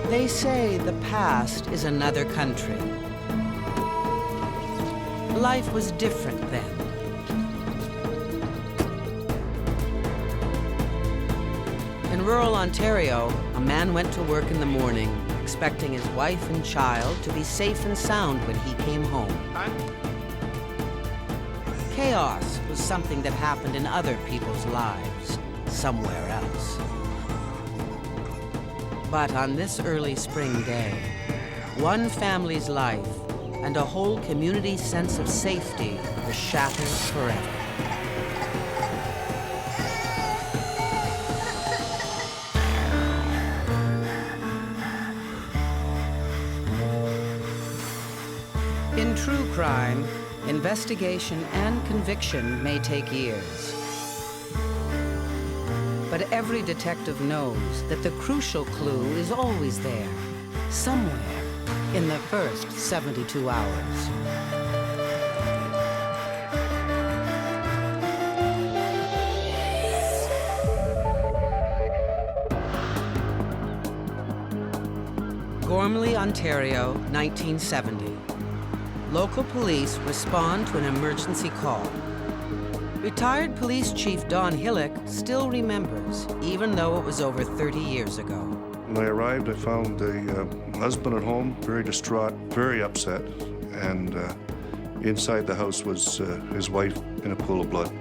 They say the past is another country. Life was different then. In rural Ontario, a man went to work in the morning, expecting his wife and child to be safe and sound when he came home. Chaos was something that happened in other people's lives, somewhere else. But on this early spring day, one family's life and a whole community's sense of safety were shattered forever. In true crime, investigation and conviction may take years. But every detective knows that the crucial clue is always there, somewhere in the first 72 hours. Gormley, Ontario, 1970. Local police respond to an emergency call. Retired Police Chief Don Hillick still remembers, even though it was over 30 years ago. When I arrived, I found a husband at home, very distraught, very upset, and inside the house was his wife in a pool of blood.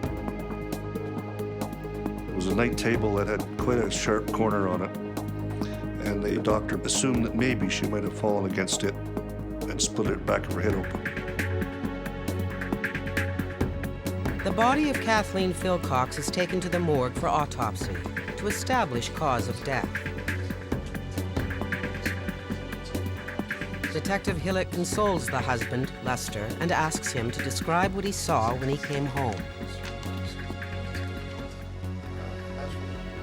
It was a night table that had quite a sharp corner on it, and the doctor assumed that maybe she might have fallen against it and split her back of her head open. The body of Kathleen Philcox is taken to the morgue for autopsy to establish cause of death. Detective Hillick consoles the husband, Lester, and asks him to describe what he saw when he came home.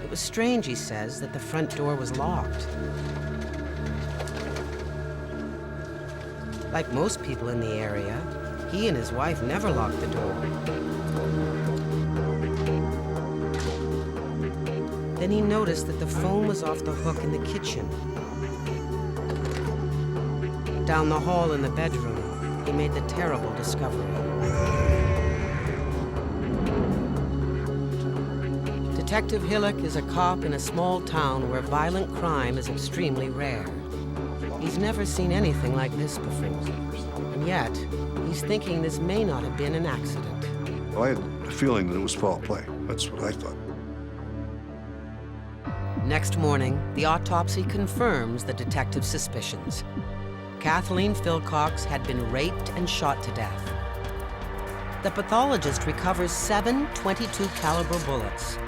It was strange, he says, that the front door was locked. Like most people in the area, he and his wife never locked the door. Then he noticed that the phone was off the hook in the kitchen. Down the hall in the bedroom, he made the terrible discovery. Detective Hillick is a cop in a small town where violent crime is extremely rare. He's never seen anything like this before. And yet, he's thinking this may not have been an accident. Well, I had a feeling that it was foul play. That's what I thought. Next morning, the autopsy confirms the detective's suspicions. Kathleen Philcox had been raped and shot to death. The pathologist recovers 7 .22 caliber bullets,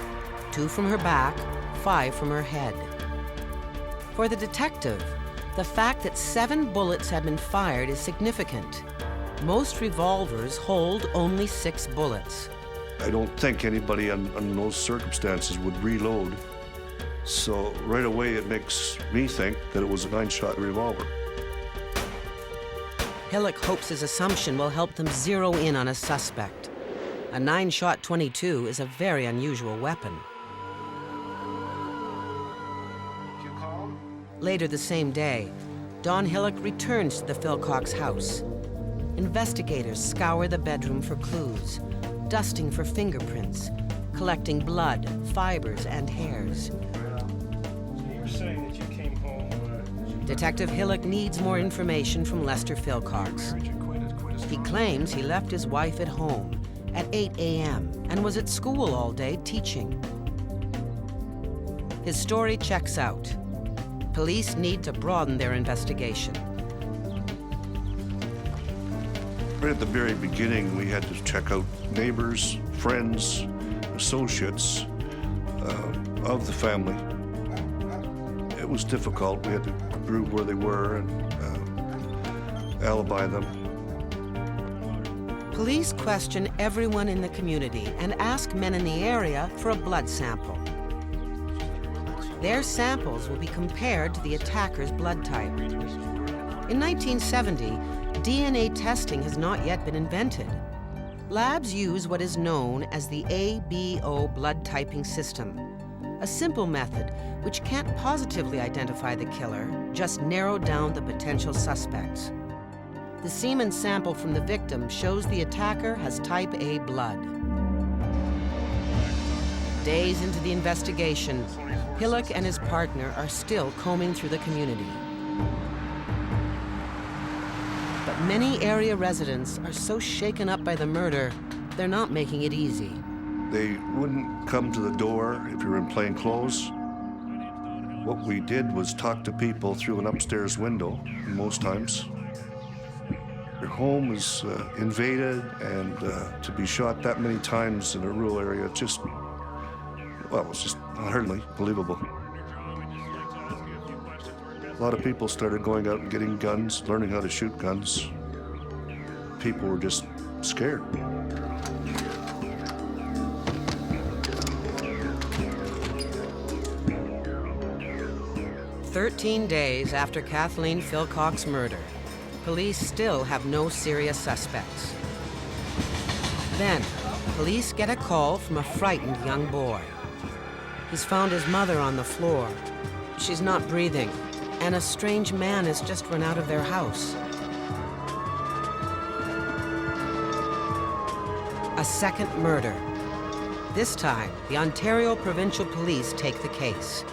2 from her back, 5 from her head. For the detective, the fact that 7 bullets had been fired is significant. Most revolvers hold only 6 bullets. I don't think anybody in those circumstances would reload. So right away it makes me think that it was a 9-shot revolver. Hillick hopes his assumption will help them zero in on a suspect. A 9-shot .22 is a very unusual weapon. Later the same day, Don Hillick returns to the Philcox house. Investigators scour the bedroom for clues, dusting for fingerprints, collecting blood, fibers, and hairs. You're saying that you came home... Detective Hillick needs more information from Lester Philcox. He claims he left his wife at home at 8 a.m. and was at school all day teaching. His story checks out. Police need to broaden their investigation. Right at the very beginning, we had to check out neighbors, friends, associates of the family. It was difficult. We had to prove where they were and alibi them. Police question everyone in the community and ask men in the area for a blood sample. Their samples will be compared to the attacker's blood type. In 1970, DNA testing has not yet been invented. Labs use what is known as the ABO blood typing system, a A simple method, which can't positively identify the killer, just narrow down the potential suspects. The semen sample from the victim shows the attacker has type A blood. Days into the investigation, Hillock and his partner are still combing through the community. But many area residents are so shaken up by the murder, they're not making it easy. They wouldn't come to the door if you were in plain clothes. What we did was talk to people through an upstairs window, most times. Your home is invaded, and to be shot that many times in a rural area, it's just hardly believable. A lot of people started going out and getting guns, learning how to shoot guns. People were just scared. "13 days after Kathleen Philcock's murder, police still have no serious suspects. Then, police get a call from a frightened young boy. He's found his mother on the floor. She's not breathing, and a strange man has just run out of their house. A second murder. This time, the Ontario Provincial Police take the case.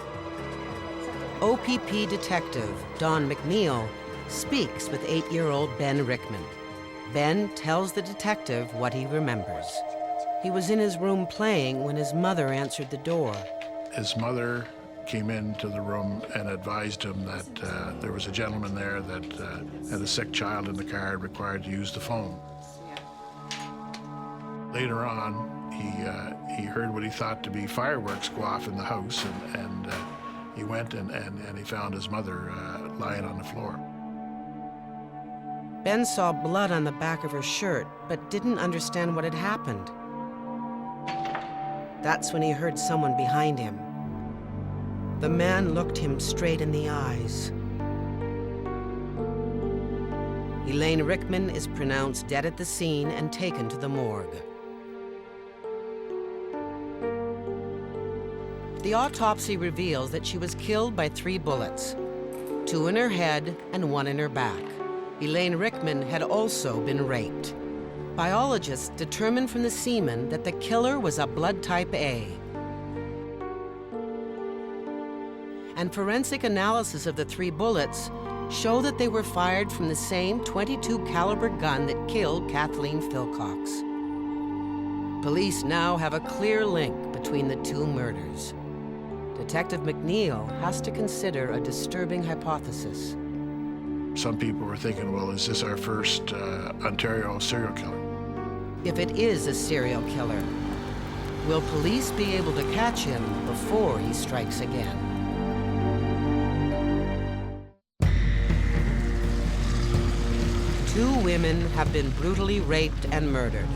OPP detective Don McNeil speaks with 8-year-old Ben Rickman. Ben tells the detective what he remembers. He was in his room playing when his mother answered the door. His mother came into the room and advised him that there was a gentleman there that had a sick child in the car and required to use the phone. Later on, he heard what he thought to be fireworks go off in the house, and he went and he found his mother lying on the floor. Ben saw blood on the back of her shirt, but didn't understand what had happened. That's when he heard someone behind him. The man looked him straight in the eyes. Elaine Rickman is pronounced dead at the scene and taken to the morgue. The autopsy reveals that she was killed by 3 bullets, 2 in her head and 1 in her back. Elaine Rickman had also been raped. Biologists determined from the semen that the killer was a blood type A. And forensic analysis of the 3 bullets show that they were fired from the same .22 caliber gun that killed Kathleen Philcock. Police now have a clear link between the 2 murders. Detective McNeil has to consider a disturbing hypothesis. Some people were thinking, well, is this our first Ontario serial killer? If it is a serial killer, will police be able to catch him before he strikes again? Two women have been brutally raped and murdered.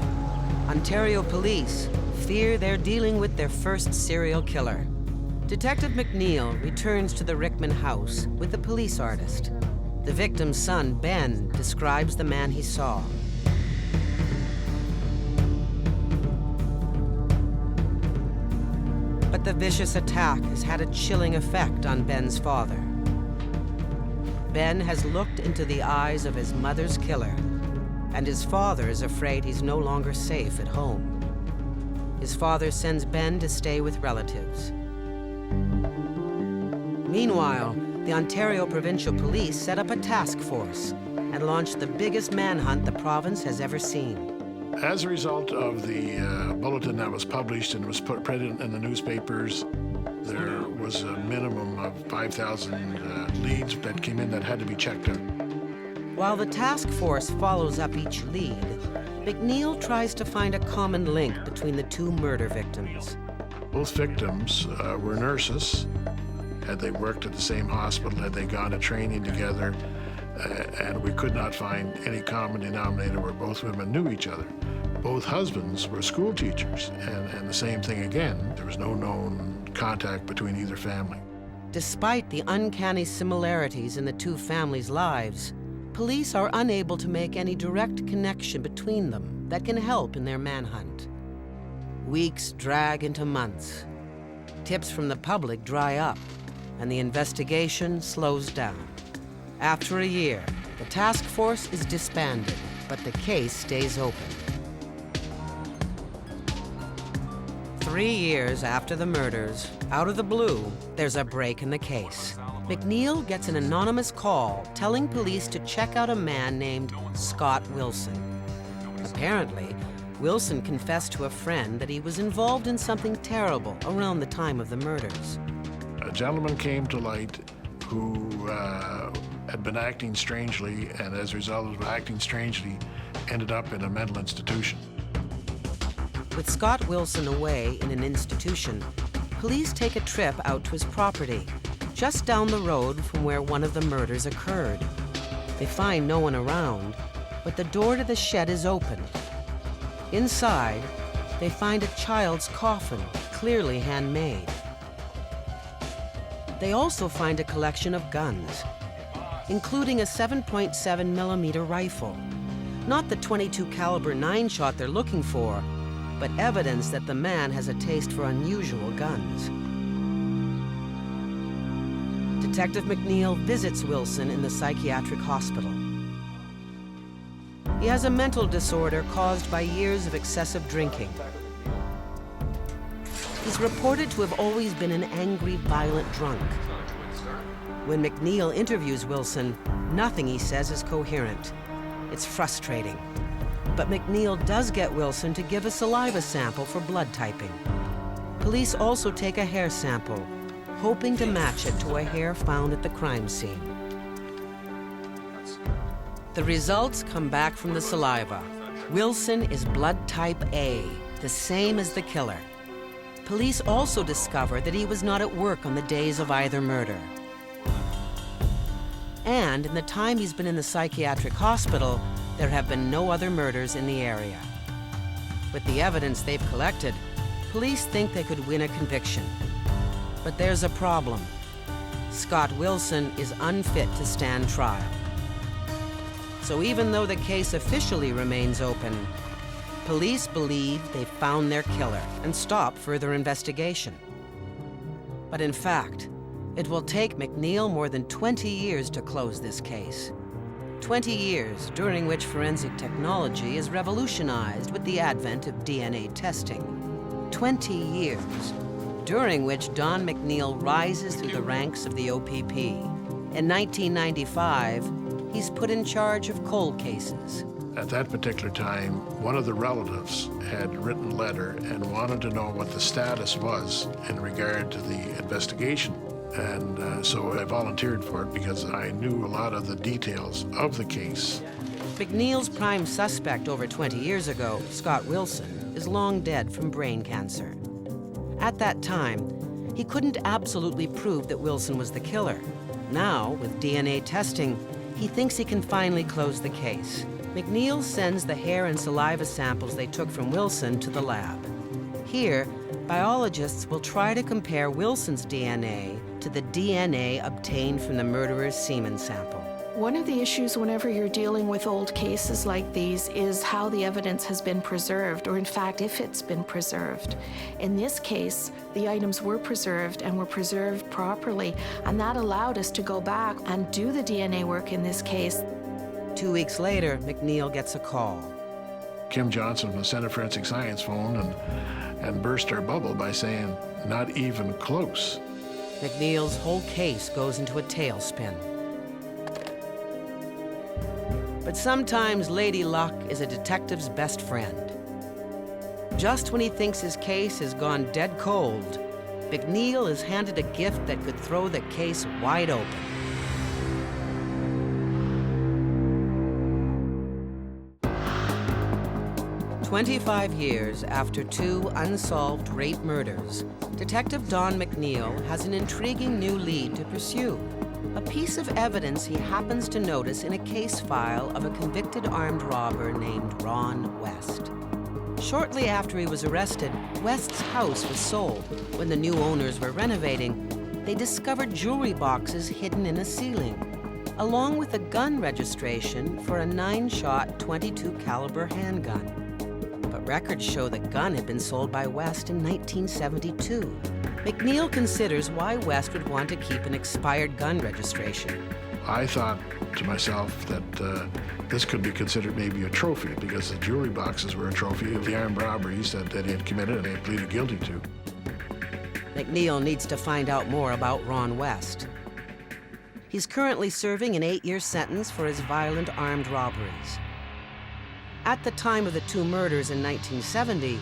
Ontario police fear they're dealing with their first serial killer. Detective McNeil returns to the Rickman house with the police artist. The victim's son, Ben, describes the man he saw. But the vicious attack has had a chilling effect on Ben's father. Ben has looked into the eyes of his mother's killer, and his father is afraid he's no longer safe at home. His father sends Ben to stay with relatives. Meanwhile, the Ontario Provincial Police set up a task force and launched the biggest manhunt the province has ever seen. As a result of the bulletin that was published and was printed in the newspapers, there was a minimum of 5,000 leads that came in that had to be checked out. While the task force follows up each lead, McNeil tries to find a common link between the 2 murder victims. Both victims were nurses. Had they worked at the same hospital, had they gone to training together, and we could not find any common denominator where both women knew each other. Both husbands were school teachers, and the same thing again. There was no known contact between either family. Despite the uncanny similarities in the 2 families' lives, police are unable to make any direct connection between them that can help in their manhunt. Weeks drag into months. Tips from the public dry up, and the investigation slows down. After a year, the task force is disbanded, but the case stays open. 3 years after the murders, out of the blue, there's a break in the case. McNeil gets an anonymous call telling police to check out a man named Scott Wilson. Apparently, Wilson confessed to a friend that he was involved in something terrible around the time of the murders. A gentleman came to light who had been acting strangely, and as a result of acting strangely, ended up in a mental institution. With Scott Wilson away in an institution, police take a trip out to his property, just down the road from where one of the murders occurred. They find no one around, but the door to the shed is open. Inside, they find a child's coffin, clearly handmade. They also find a collection of guns, including a 7.7mm rifle. Not the .22 caliber 9-shot they're looking for, but evidence that the man has a taste for unusual guns. Detective McNeil visits Wilson in the psychiatric hospital. He has a mental disorder caused by years of excessive drinking. He's reported to have always been an angry, violent drunk. When McNeil interviews Wilson, nothing he says is coherent. It's frustrating. But McNeil does get Wilson to give a saliva sample for blood typing. Police also take a hair sample, hoping to match it to a hair found at the crime scene. The results come back from the saliva. Wilson is blood type A, the same as the killer. Police also discover that he was not at work on the days of either murder. And in the time he's been in the psychiatric hospital, there have been no other murders in the area. With the evidence they've collected, police think they could win a conviction. But there's a problem. Scott Wilson is unfit to stand trial. So even though the case officially remains open, police believe they've found their killer and stop further investigation. But in fact, it will take McNeil more than 20 years to close this case. 20 years during which forensic technology is revolutionized with the advent of DNA testing. 20 years during which Don McNeil rises through the ranks of the OPP. In 1995, he's put in charge of cold cases. At that particular time, one of the relatives had written a letter and wanted to know what the status was in regard to the investigation. And so I volunteered for it because I knew a lot of the details of the case. McNeil's prime suspect over 20 years ago, Scott Wilson, is long dead from brain cancer. At that time, he couldn't absolutely prove that Wilson was the killer. Now, with DNA testing, he thinks he can finally close the case. McNeil sends the hair and saliva samples they took from Wilson to the lab. Here, biologists will try to compare Wilson's DNA to the DNA obtained from the murderer's semen sample. One of the issues whenever you're dealing with old cases like these is how the evidence has been preserved, or in fact, if it's been preserved. In this case, the items were preserved and were preserved properly, and that allowed us to go back and do the DNA work in this case. 2 weeks later, McNeil gets a call. Kim Johnson from the Center for Forensic Science phoned and burst our bubble by saying, "Not even close." McNeil's whole case goes into a tailspin. But sometimes Lady Luck is a detective's best friend. Just when he thinks his case has gone dead cold, McNeil is handed a gift that could throw the case wide open. "25 years after 2 unsolved rape murders, Detective Don McNeil has an intriguing new lead to pursue. A piece of evidence he happens to notice in a case file of a convicted armed robber named Ron West. Shortly after he was arrested, West's house was sold. When the new owners were renovating, they discovered jewelry boxes hidden in a ceiling, along with a gun registration for a 9-shot .22 caliber handgun. But records show the gun had been sold by West in 1972. McNeil considers why West would want to keep an expired gun registration. I thought to myself that this could be considered maybe a trophy because the jewelry boxes were a trophy of the armed robberies that he had committed and he had pleaded guilty to. McNeil needs to find out more about Ron West. He's currently serving an 8-year sentence for his violent armed robberies. At the time of the 2 murders in 1970,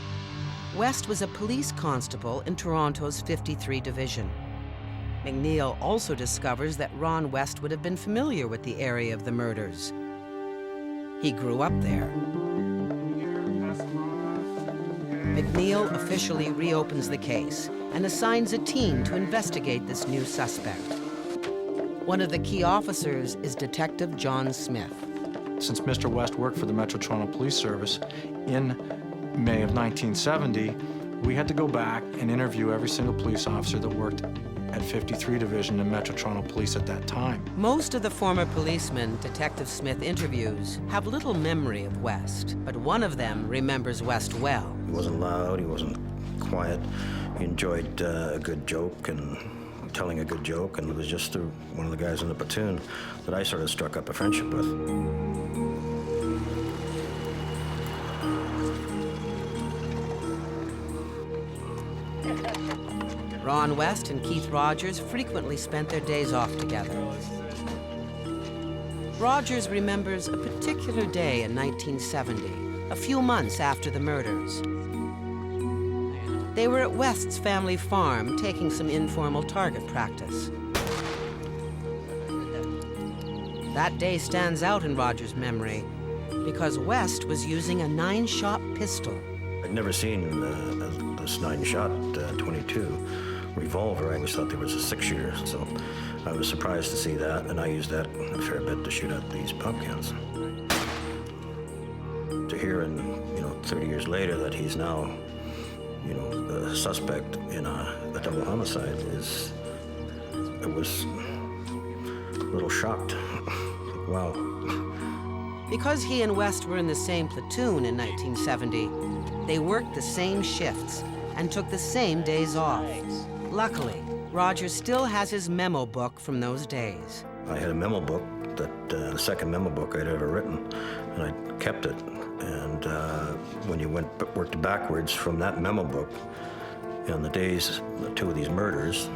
West was a police constable in Toronto's 53 Division. McNeil also discovers that Ron West would have been familiar with the area of the murders. He grew up there. McNeil officially reopens the case and assigns a team to investigate this new suspect. One of the key officers is Detective John Smith. Since Mr. West worked for the Metro Toronto Police Service in May of 1970, we had to go back and interview every single police officer that worked at 53 Division in Metro Toronto Police at that time. Most of the former policemen Detective Smith interviews have little memory of West, but one of them remembers West well. He wasn't loud, he wasn't quiet. He enjoyed a good joke and telling a good joke, and it was just through one of the guys in the platoon that I sort of struck up a friendship with. Ron West and Keith Rogers frequently spent their days off together. Rogers remembers a particular day in 1970, a few months after the murders. They were at West's family farm taking some informal target practice. That day stands out in Rogers' memory because West was using a 9-shot pistol. I'd never seen this 9-shot 22 revolver. I always thought there was a 6-shooter, so I was surprised to see that, and I used that a fair bit to shoot at these pumpkins. To hear, 30 years later that he's now, a suspect in a double homicide I was a little shocked. Wow. Because he and West were in the same platoon in 1970, they worked the same shifts and took the same days off. Luckily, Rogers still has his memo book from those days. I had a memo book, the second memo book I'd ever written, and I kept it. And when you worked backwards from that memo book, on the days, 2 of these murders,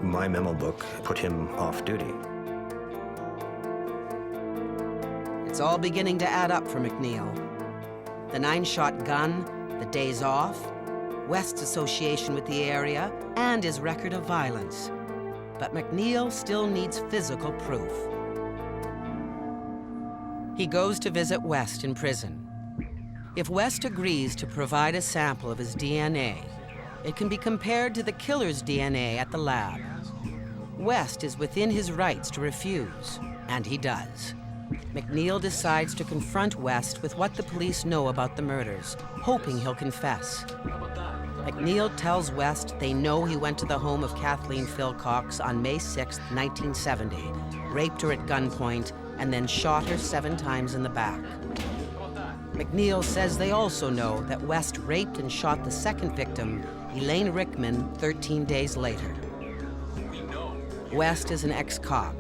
my memo book put him off duty. It's all beginning to add up for McNeil. The 9-shot gun, the days off, West's association with the area, and his record of violence. But McNeil still needs physical proof. He goes to visit West in prison. If West agrees to provide a sample of his DNA, it can be compared to the killer's DNA at the lab. West is within his rights to refuse, and he does. McNeil decides to confront West with what the police know about the murders, hoping he'll confess. McNeil tells West they know he went to the home of Kathleen Philcox on May 6, 1970, raped her at gunpoint, and then shot her 7 times in the back. McNeil says they also know that West raped and shot the second victim, Elaine Rickman, 13 days later. West is an ex-cop.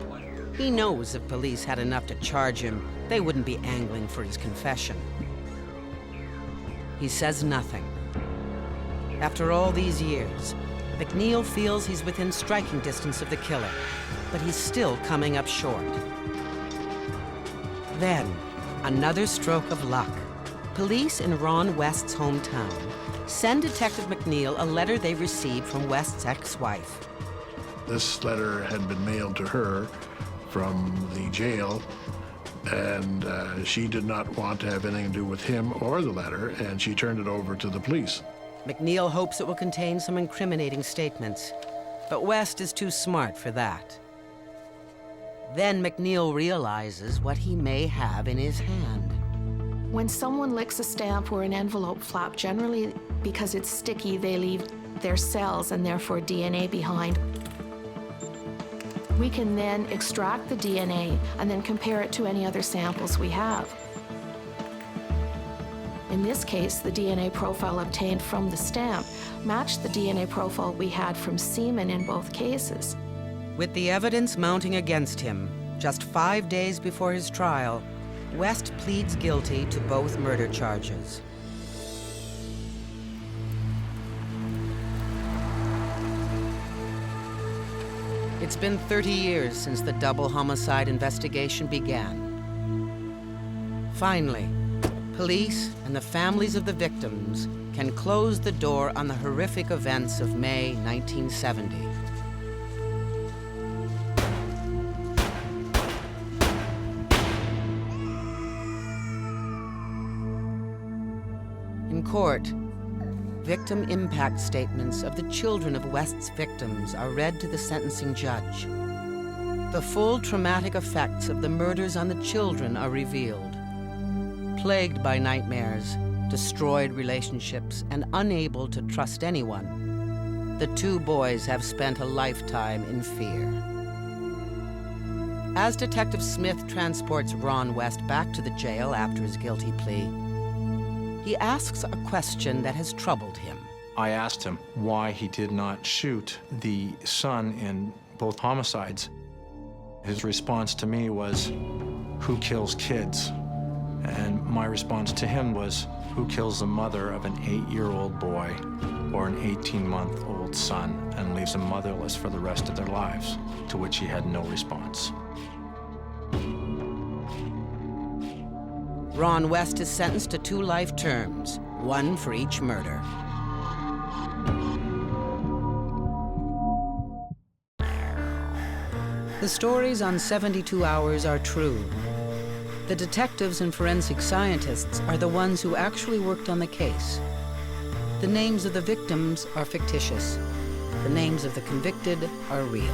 He knows if police had enough to charge him, they wouldn't be angling for his confession. He says nothing. After all these years, McNeil feels he's within striking distance of the killer, but he's still coming up short. Then, another stroke of luck. Police in Ron West's hometown send Detective McNeil a letter they received from West's ex-wife. This letter had been mailed to her from the jail, and she did not want to have anything to do with him or the letter, and she turned it over to the police. McNeil hopes it will contain some incriminating statements, but West is too smart for that. Then McNeil realizes what he may have in his hand. When someone licks a stamp or an envelope flap, generally because it's sticky, they leave their cells and therefore DNA behind. We can then extract the DNA and then compare it to any other samples we have. In this case, the DNA profile obtained from the stamp matched the DNA profile we had from semen in both cases. With the evidence mounting against him, just 5 days before his trial, West pleads guilty to both murder charges. It's been 30 years since the double homicide investigation began. Finally, police and the families of the victims can close the door on the horrific events of May 1970. In court, victim impact statements of the children of West's victims are read to the sentencing judge. The full traumatic effects of the murders on the children are revealed. Plagued by nightmares, destroyed relationships, and unable to trust anyone, the two boys have spent a lifetime in fear. As Detective Smith transports Ron West back to the jail after his guilty plea, he asks a question that has troubled him. I asked him why he did not shoot the son in both homicides. His response to me was, "Who kills kids?" And my response to him was, "Who kills the mother of an 8-year-old boy or an 18-month-old son and leaves them motherless for the rest of their lives?" To which he had no response. Ron West is sentenced to 2 life terms, 1 for each murder. The stories on 72 Hours are true. The detectives and forensic scientists are the ones who actually worked on the case. The names of the victims are fictitious. The names of the convicted are real.